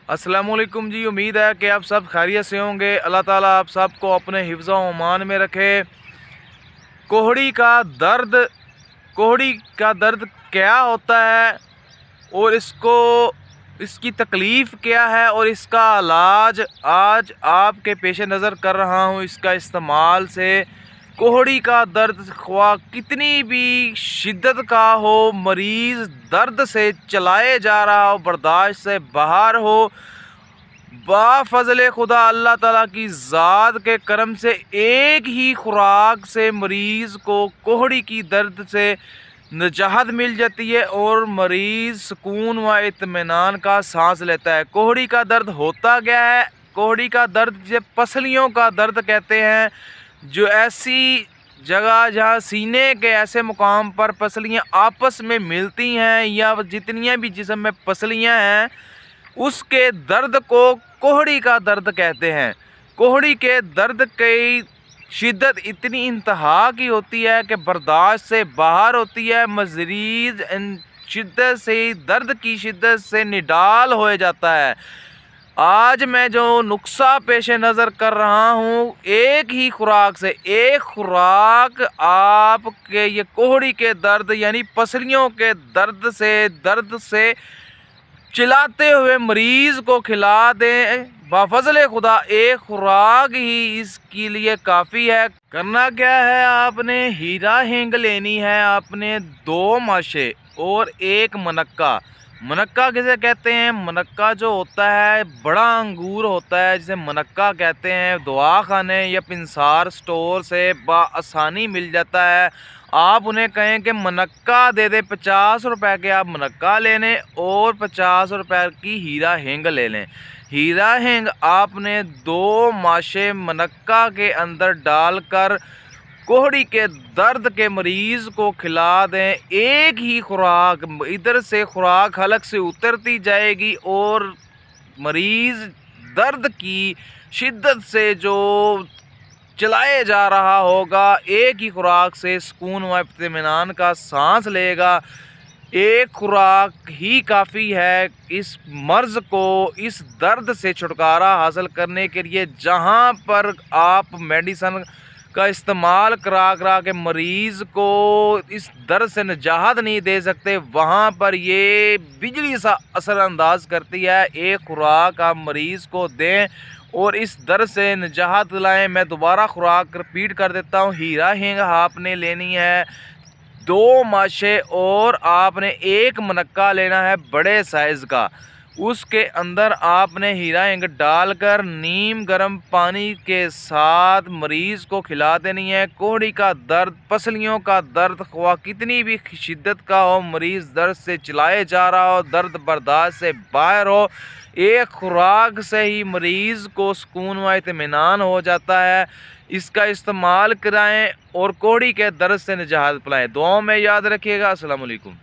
अस्सलाम वालेकुम जी। उम्मीद है कि आप सब खैरियत से होंगे। अल्लाह ताला आप सबको अपने हिफ्ज़ व अमान में रखे। कोहड़ी का दर्द कोहड़ी का दर्द क्या होता है और इसकी तकलीफ़ क्या है और इसका इलाज आज आपके पेश नज़र कर रहा हूँ। इसका इस्तेमाल से कोहड़ी का दर्द ख्वाह कितनी भी शिद्दत का हो, मरीज़ दर्द से चलाए जा रहा हो, बर्दाश्त से बाहर हो, बाफ़ज़ल खुदा अल्लाह ताला की ज़ात के करम से एक ही खुराक से मरीज़ को कोहड़ी की दर्द से निजात मिल जाती है और मरीज़ सुकून व इत्मीनान का सांस लेता है। कोहड़ी का दर्द होता क्या है? कोहड़ी का दर्द जिसे पसलियों का दर्द कहते हैं, जो ऐसी जगह जहाँ सीने के ऐसे मुकाम पर पसलियाँ आपस में मिलती हैं या जितनियाँ भी जिस्म में पसलियाँ हैं, उसके दर्द को कोहड़ी का दर्द कहते हैं। कोहड़ी के दर्द की शिद्दत इतनी इंतहा की होती है कि बर्दाश्त से बाहर होती है। मरीज़ शिद्दत से दर्द की शिद्दत से निडाल हो जाता है। आज मैं जो नुस्खा पेश नज़र कर रहा हूँ, एक ही खुराक से, एक खुराक आपके ये कोहड़ी के दर्द यानी पसलियों के दर्द से चिल्लाते हुए मरीज़ को खिला दें। बाफ़ज़ल खुदा एक खुराक ही इसके लिए काफ़ी है। करना क्या है, आपने हीरा हींग लेनी है, आपने 2 माशे और 1 मनक्का। मनक्का किसे कहते हैं? मनक्का जो होता है बड़ा अंगूर होता है, जिसे मनक्का कहते हैं। दवा खाने या पिंसार स्टोर से बआसानी मिल जाता है। आप उन्हें कहें कि मनक्का दे दे, 50 रुपए के आप मनक्का ले लें और 50 रुपए की हीरा हींग ले लें। हीरा हींग आपने 2 माशे मनक्का के अंदर डालकर कोहड़ी के दर्द के मरीज़ को खिला दें। एक ही खुराक, इधर से खुराक हलक से उतरती जाएगी और मरीज़ दर्द की शिद्दत से जो चलाए जा रहा होगा, एक ही खुराक से सुकून व इत्मीनान का सांस लेगा। एक खुराक ही काफ़ी है इस मर्ज़ को, इस दर्द से छुटकारा हासिल करने के लिए। जहाँ पर आप मेडिसन का इस्तेमाल करा के मरीज़ को इस दर्द से निजात नहीं दे सकते, वहाँ पर ये बिजली सा असरअंदाज करती है। एक खुराक आप मरीज़ को दें और इस दर्द से निजात दिलाएं। मैं दोबारा खुराक रिपीट कर देता हूँ। हीरा हींग आपने लेनी है 2 माशे और आपने 1 मनक्का लेना है बड़े साइज़ का। उसके अंदर आपने हीरा हींग डालकर नीम गर्म पानी के साथ मरीज़ को खिला देनी है। कोहड़ी का दर्द, पसलियों का दर्द ख्वाह कितनी भी शिद्दत का हो, मरीज़ दर्द से चिल्लाए जा रहा हो, दर्द बर्दाश्त से बाहर हो, एक खुराक से ही मरीज़ को सुकून व इत्मीनान हो जाता है। इसका इस्तेमाल कराएं और कोहड़ी के दर्द से निजात पाएं। दुआओं में याद रखिएगा। अस्सलाम वालेकुम।